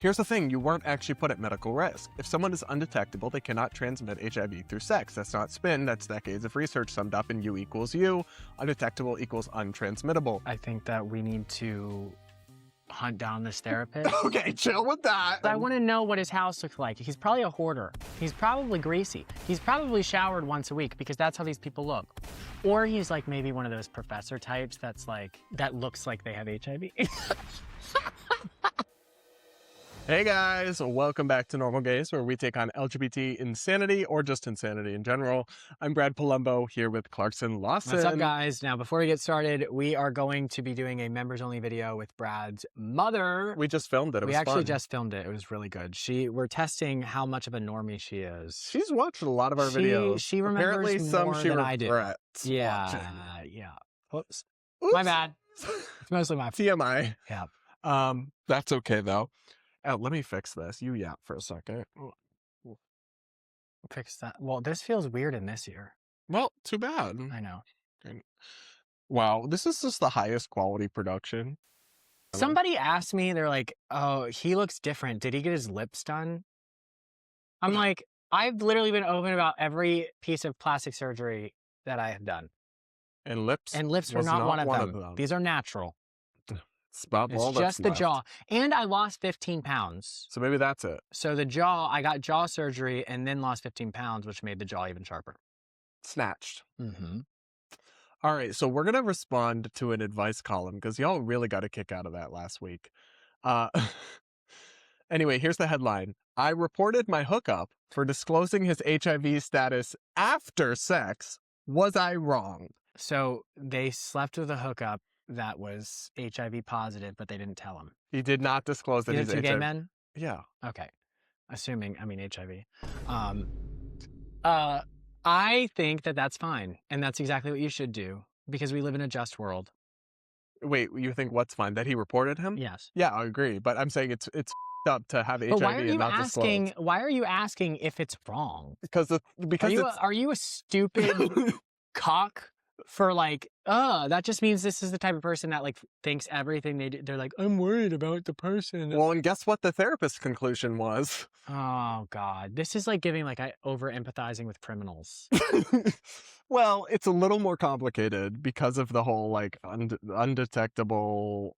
Here's the thing, you weren't actually put at medical risk. If someone is undetectable, they cannot transmit HIV through sex. That's not spin, that's decades of research summed up in U equals U. Undetectable equals untransmittable. I think that we need to hunt down this therapist. Okay, chill with that. I want to know what his house looks like. He's probably a hoarder. He's probably greasy. He's probably showered once a week because that's how these people look. Or he's like maybe one of those professor types that looks like they have HIV. Hey guys, welcome back to Normal Gaze, where we take on LGBT insanity or just insanity in general. I'm Brad Polumbo here with Clarkson Lawson. What's up, guys? Now, before we get started, we are going to be doing a members-only video with Brad's mother. We just filmed it. It was fun. We actually fun. just filmed it. It was really good. We're testing how much of a normie she is. She's watched a lot of our videos. She remembers Apparently some more she than I do. regrets Yeah, watching. yeah. Oops. Oops. My bad. It's mostly my fault. TMI. Yeah. That's okay though. Let me fix this. You yap for a second. Fix that. Well, this feels weird in this ear. Well, too bad. I know. Wow, this is just the highest quality production. Somebody asked me, they're like, oh, he looks different. Did he get his lips done? I'm like, I've literally been open about every piece of plastic surgery that I have done. And lips were was not one of them. These are natural. It's about all It's that's just the left. jaw. And I lost 15 pounds. So maybe that's it. So the jaw, I got jaw surgery and then lost 15 pounds, which made the jaw even sharper. Snatched. Mm-hmm. All right, so we're going to respond to an advice column because y'all really got a kick out of that last week. Anyway, here's the headline. I reported my hookup for disclosing his HIV status after sex. Was I wrong? So they slept with a hookup that was HIV positive, but they didn't tell him. He did not disclose that These he's are two HIV. gay men? Yeah. Okay. HIV. I think that that's fine. And that's exactly what you should do because we live in a just world. Wait, you think what's fine? That he reported him? Yes. Yeah, I agree. But I'm saying it's up to have HIV and not disclose. Why are you asking if it's wrong? Because Are you a stupid cock for like, that just means this is the type of person that like thinks everything they do. They're like, I'm worried about the person. Well, and guess what the therapist's conclusion was? Oh God, this is like giving like over empathizing with criminals. Well, it's a little more complicated because of the whole like undetectable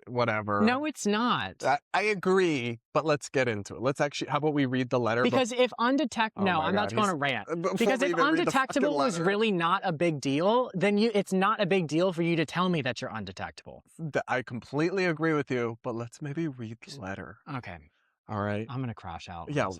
whatever. No, it's not. I agree, but let's get into it. Let's actually, how about we read the letter? Because if undetectable, no, I'm not going to rant. Because if undetectable was really not a big deal, then it's not a big deal for you to tell me that you're undetectable. I completely agree with you, but let's maybe read the letter. Okay. All right. I'm going to crash out. Yeah,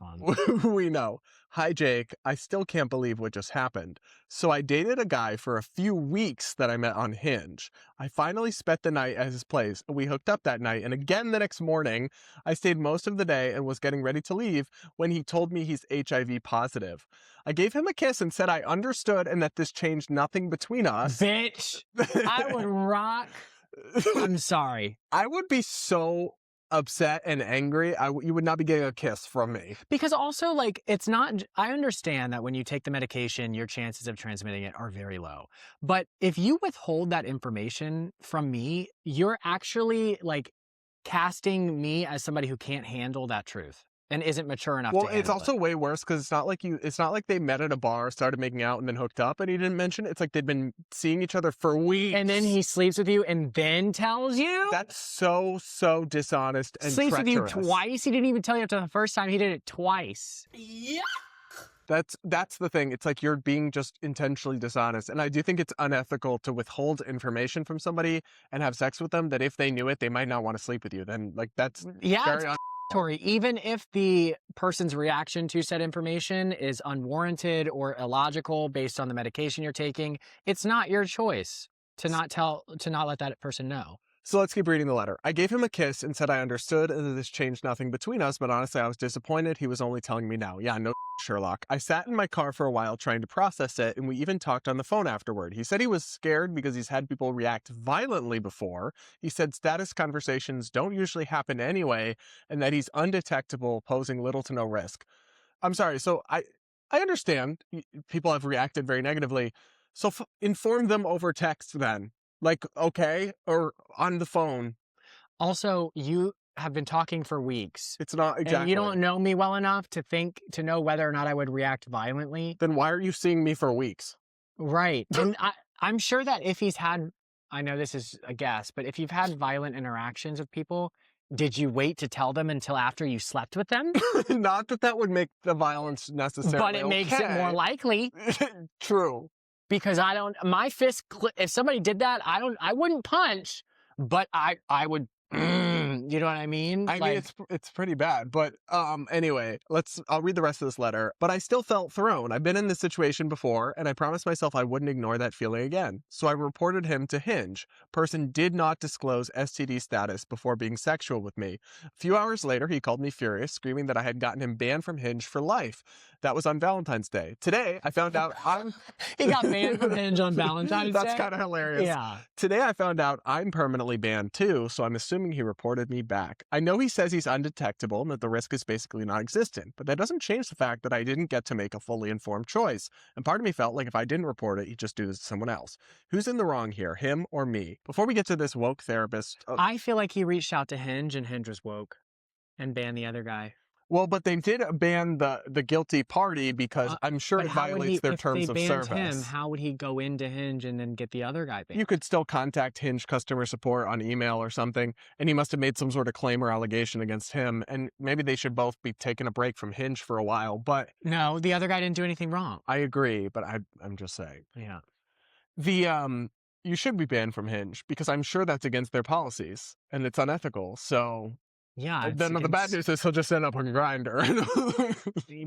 we know. Hi, Jake. I still can't believe what just happened. So I dated a guy for a few weeks that I met on Hinge. I finally spent the night at his place. We hooked up that night, and again the next morning. I stayed most of the day and was getting ready to leave when he told me he's HIV positive. I gave him a kiss and said I understood and that this changed nothing between us. Bitch, I would rock. I'm sorry. I would be so upset and angry. You would not be getting a kiss from me. Because also, like, it's not, I understand that when you take the medication, your chances of transmitting it are very low. But if you withhold that information from me, you're actually, like, casting me as somebody who can't handle that truth and isn't mature enough to handle it. Well, it's also way worse because it's not like they met at a bar, started making out, and then hooked up, and he didn't mention it. It's like they'd been seeing each other for weeks. And then he sleeps with you and then tells you? That's so dishonest and sleeps treacherous. with you twice? He didn't even tell you after the first time. He did it twice. Yeah. That's the thing. It's like you're being just intentionally dishonest. And I do think it's unethical to withhold information from somebody and have sex with them that if they knew it, they might not want to sleep with you. Then, like, that's very even if the person's reaction to said information is unwarranted or illogical based on the medication you're taking, it's not your choice to not let that person know. So let's keep reading the letter. I gave him a kiss and said I understood and that this changed nothing between us, but honestly, I was disappointed. He was only telling me now. Yeah, no Sherlock. I sat in my car for a while trying to process it, and we even talked on the phone afterward. He said he was scared because he's had people react violently before. He said status conversations don't usually happen anyway, and that he's undetectable, posing little to no risk. I'm sorry, so I understand people have reacted very negatively. So inform them over text then. Like, okay, or on the phone. Also, have been talking for weeks. It's not exactly. And you don't know me well enough to know whether or not I would react violently. Then why are you seeing me for weeks? Right. And I'm sure that if he's had, I know this is a guess, but if you've had violent interactions with people, did you wait to tell them until after you slept with them? Not that that would make the violence necessarily But it makes it more likely. True. Because my fist, if somebody did that, I wouldn't punch, but I would, you know what I mean? I mean, it's pretty bad, but anyway, I'll read the rest of this letter. But I still felt thrown. I've been in this situation before, and I promised myself I wouldn't ignore that feeling again. So I reported him to Hinge. Person did not disclose STD status before being sexual with me. A few hours later, he called me furious, screaming that I had gotten him banned from Hinge for life. That was on Valentine's Day. Today, I found out He got banned from Hinge on Valentine's Day? That's kind of hilarious. Yeah. Today, I found out I'm permanently banned too, so I'm assuming he reported me back. I know he says he's undetectable and that the risk is basically non-existent, but that doesn't change the fact that I didn't get to make a fully informed choice. And part of me felt like if I didn't report it, he'd just do this to someone else. Who's in the wrong here, him or me? Before we get to this woke therapist... I feel like he reached out to Hinge and Hinge was woke and banned the other guy. Well, but they did ban the guilty party because I'm sure it violates their terms of service. Him, how would he go into Hinge and then get the other guy banned? You could still contact Hinge customer support on email or something, and he must have made some sort of claim or allegation against him, and maybe they should both be taking a break from Hinge for a while, but... No, the other guy didn't do anything wrong. I agree, but I'm just saying. Yeah. You should be banned from Hinge, because I'm sure that's against their policies, and it's unethical, so... Yeah. Then the bad news is he'll just end up on Grindr.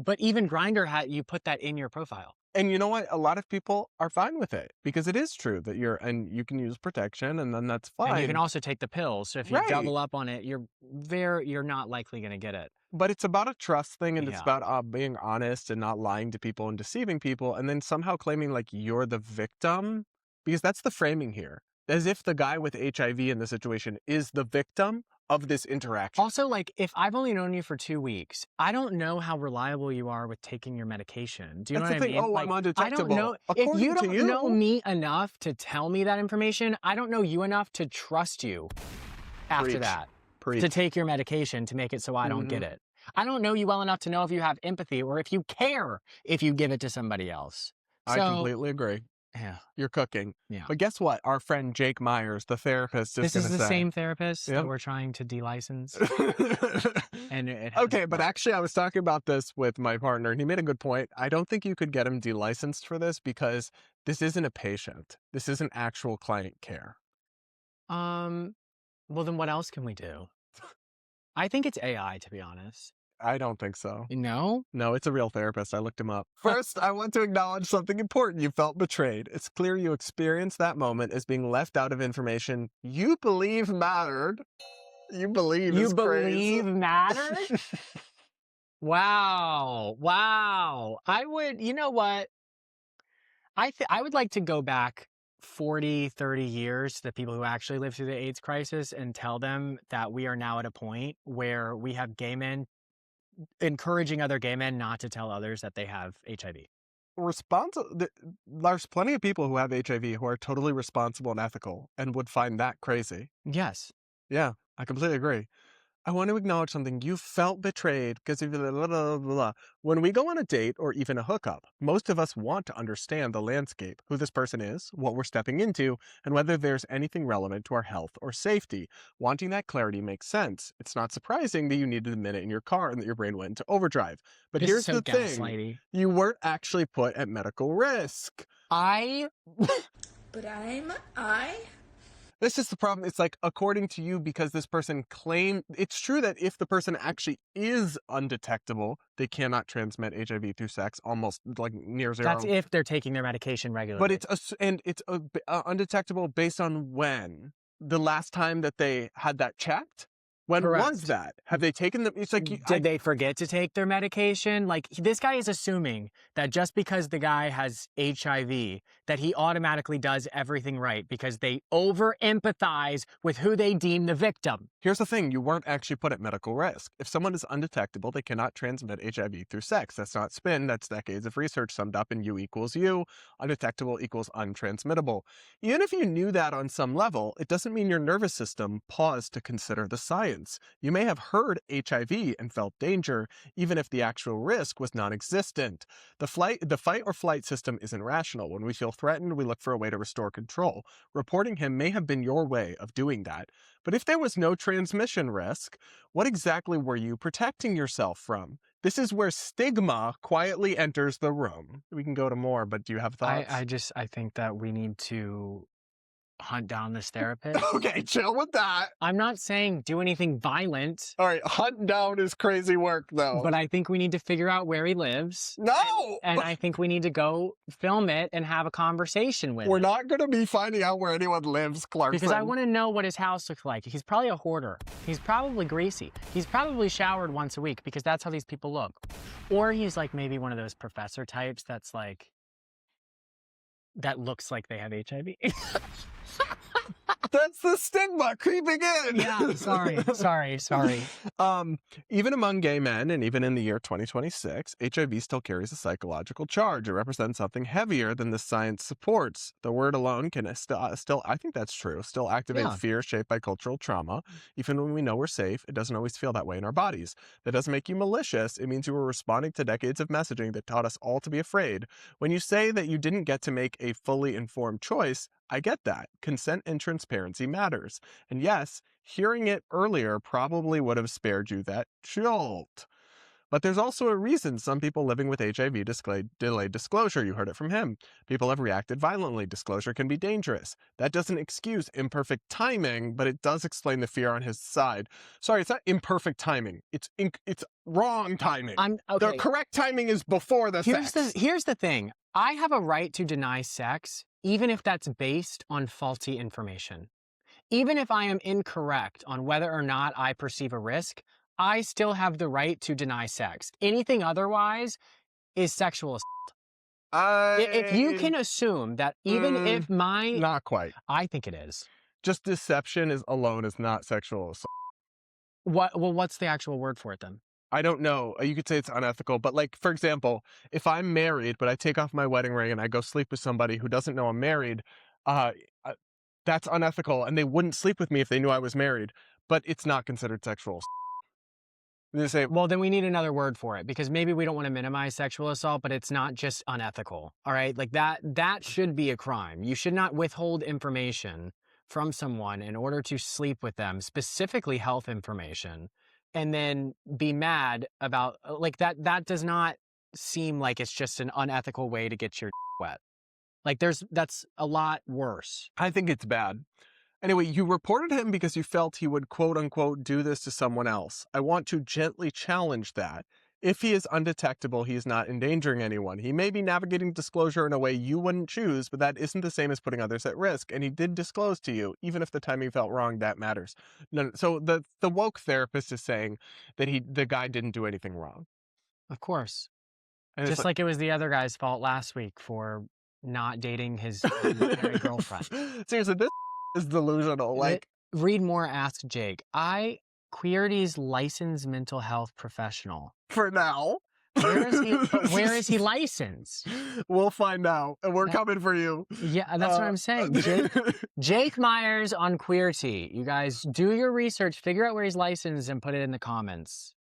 But even Grindr you put that in your profile. And you know what? A lot of people are fine with it because it is true that you can use protection and then that's fine. And you can also take the pills. So if you double up on it, you're not likely going to get it. But it's about a trust thing and it's about being honest and not lying to people and deceiving people and then somehow claiming like you're the victim because that's the framing here. As if the guy with HIV in the situation is the victim of this interaction. Also, like, if I've only known you for 2 weeks, I don't know how reliable you are with taking your medication. Do you know what I mean? Oh, like, I'm undetectable. I don't know. If you don't know me enough to tell me that information, I don't know you enough to trust you after that. To take your medication to make it so I don't get it. I don't know you well enough to know if you have empathy or if you care if you give it to somebody else. I completely agree. Yeah. You're cooking. Yeah. But guess what? Our friend Jake Myers, the therapist, is This is the same therapist that we're trying to delicense. Okay, but actually I was talking about this with my partner and he made a good point. I don't think you could get him delicensed for this because this isn't a patient. This isn't actual client care. Well, then what else can we do? I think it's AI, to be honest. I don't think so. No? No, it's a real therapist. I looked him up. First, I want to acknowledge something important. You felt betrayed. It's clear you experienced that moment as being left out of information you believe mattered. You believe mattered? Wow. Wow. You know what? I would like to go back 40, 30 years to the people who actually lived through the AIDS crisis and tell them that we are now at a point where we have gay men encouraging other gay men not to tell others that they have HIV. There's plenty of people who have HIV who are totally responsible and ethical and would find that crazy. Yes. Yeah, I completely agree. I want to acknowledge something. You felt betrayed because of blah, blah, blah, blah. When we go on a date or even a hookup, most of us want to understand the landscape, who this person is, what we're stepping into, and whether there's anything relevant to our health or safety. Wanting that clarity makes sense. It's not surprising that you needed a minute in your car and that your brain went into overdrive. But here's the thing. You weren't actually put at medical risk. This is the problem. It's like, according to you, because this person claimed, it's true that if the person actually is undetectable, they cannot transmit HIV through sex, almost like near zero. That's if they're taking their medication regularly. But it's undetectable based on when? The last time that they had that checked? When was that? Have they taken them? It's like, did they forget to take their medication? Like, this guy is assuming that just because the guy has HIV, that he automatically does everything right because they over empathize with who they deem the victim. Here's the thing, you weren't actually put at medical risk. If someone is undetectable, they cannot transmit HIV through sex. That's not spin, that's decades of research summed up in U equals U, undetectable equals untransmittable. Even if you knew that on some level, it doesn't mean your nervous system paused to consider the science. You may have heard HIV and felt danger, even if the actual risk was non-existent. The fight or flight system isn't rational. When we feel threatened, we look for a way to restore control. Reporting him may have been your way of doing that. But if there was no transmission risk, what exactly were you protecting yourself from? This is where stigma quietly enters the room. We can go to more, but do you have thoughts? I think that we need to hunt down this therapist. Okay, chill with that. I'm not saying do anything violent. All right, hunt down is crazy work, though. But I think we need to figure out where he lives. No! And I think we need to go film it and have a conversation with him. We're not going to be finding out where anyone lives, Clarkson. Because I want to know what his house looks like. He's probably a hoarder. He's probably greasy. He's probably showered once a week because that's how these people look. Or he's like maybe one of those professor types that's like, that looks like they have HIV. That's the stigma creeping in. Yeah, sorry. Even among gay men, and even in the year 2026, HIV still carries a psychological charge. It represents something heavier than the science supports. The word alone can still, I think that's true, still activate fear shaped by cultural trauma. Even when we know we're safe, it doesn't always feel that way in our bodies. That doesn't make you malicious. It means you were responding to decades of messaging that taught us all to be afraid. When you say that you didn't get to make a fully informed choice, I get that. Consent and transparency matters. And yes, hearing it earlier probably would have spared you that jolt. But there's also a reason some people living with HIV delayed disclosure. You heard it from him. People have reacted violently. Disclosure can be dangerous. That doesn't excuse imperfect timing, but it does explain the fear on his side. Sorry, it's not imperfect timing. It's wrong timing. Okay. The correct timing is before the sex. Here's the thing. I have a right to deny sex, even if that's based on faulty information. Even if I am incorrect on whether or not I perceive a risk, I still have the right to deny sex. Anything otherwise is sexual assault. If you can assume that even if my... Not quite. I think it is. Just deception alone is not sexual assault. What's the actual word for it then? I don't know. You could say it's unethical, but like, for example, if I'm married, but I take off my wedding ring and I go sleep with somebody who doesn't know I'm married, that's unethical, and they wouldn't sleep with me if they knew I was married, but it's not considered sexual assault. They say, well, then we need another word for it, because maybe we don't want to minimize sexual assault, but it's not just unethical, all right? Like that should be a crime. You should not withhold information from someone in order to sleep with them, specifically health information, and then be mad about, like, that does not seem like it's just an unethical way to get your wet. Like, that's a lot worse. I think it's bad. Anyway, you reported him because you felt he would quote-unquote do this to someone else. I want to gently challenge that. If he is undetectable, he is not endangering anyone. He may be navigating disclosure in a way you wouldn't choose, but that isn't the same as putting others at risk. And he did disclose to you. Even if the timing felt wrong, that matters. No, so the woke therapist is saying that the guy didn't do anything wrong. Of course. And just like it was the other guy's fault last week for not dating his married girlfriend. Seriously, this is delusional. Like, read more, ask Jake. Queerty's licensed mental health professional. For now. Where is he licensed? We'll find out, and we're coming for you. Yeah, that's what I'm saying. Jake Myers on Queerty. You guys do your research, figure out where he's licensed, and put it in the comments.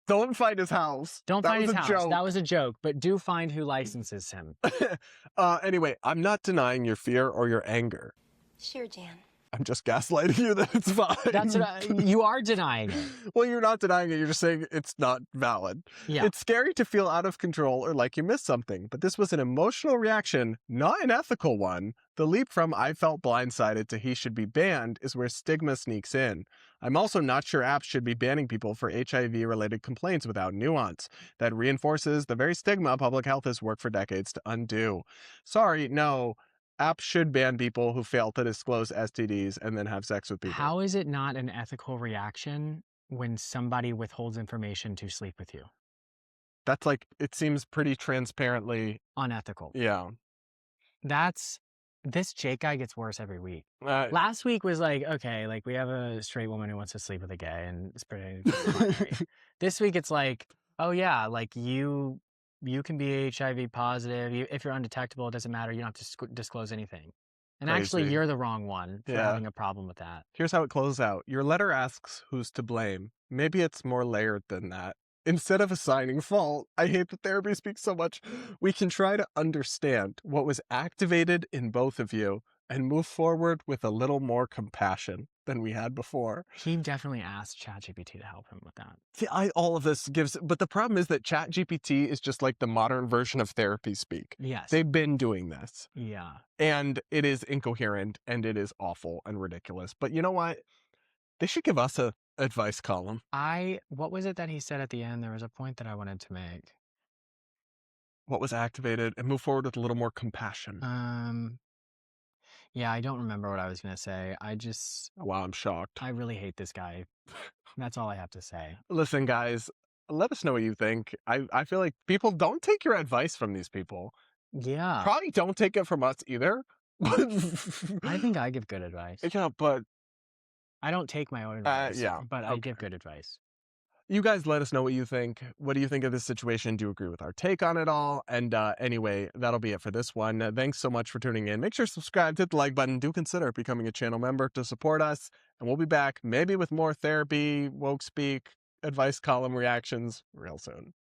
Don't find his house. Don't find his house. That was a joke, but do find who licenses him. Anyway, I'm not denying your fear or your anger. Sure, Jan. I'm just gaslighting you that it's fine. That's what you are denying it. Well, you're not denying it. You're just saying it's not valid. Yeah. It's scary to feel out of control or like you missed something, but this was an emotional reaction, not an ethical one. The leap from I felt blindsided to he should be banned is where stigma sneaks in. I'm also not sure apps should be banning people for HIV-related complaints without nuance. That reinforces the very stigma public health has worked for decades to undo. Sorry, no. Apps should ban people who fail to disclose STDs and then have sex with people. How is it not an ethical reaction when somebody withholds information to sleep with you? That's like, it seems pretty transparently unethical. Yeah. This Jake guy gets worse every week. Uh, Last week was like, okay, like we have a straight woman who wants to sleep with a gay and it's pretty great. This week it's like, oh yeah, like you can be HIV positive. If you're undetectable, it doesn't matter. You don't have to disclose anything. And actually, Crazy. you're the wrong one for Yeah. having a problem with that. Here's how it closes out. Your letter asks who's to blame. Maybe it's more layered than that. Instead of assigning fault, I hate that therapy speaks so much. We can try to understand what was activated in both of you and move forward with a little more compassion than we had before. He definitely asked ChatGPT to help him with that. See, all of this gives, but the problem is that ChatGPT is just like the modern version of therapy speak. Yes. They've been doing this. Yeah. And it is incoherent and it is awful and ridiculous. But you know what? They should give us a advice column. What was it that he said at the end? There was a point that I wanted to make. What was activated and move forward with a little more compassion. Yeah, I don't remember what I was going to say. Wow, I'm shocked. I really hate this guy. That's all I have to say. Listen, guys, let us know what you think. I feel like people don't take your advice from these people. Yeah. Probably don't take it from us either. I think I give good advice. Yeah, but I don't take my own advice, yeah, but I give good advice. You guys let us know what you think. What do you think of this situation? Do you agree with our take on it all? And anyway, that'll be it for this one. Thanks so much for tuning in. Make sure to subscribe, hit the like button. Do consider becoming a channel member to support us. And we'll be back maybe with more therapy, woke speak, advice column reactions real soon.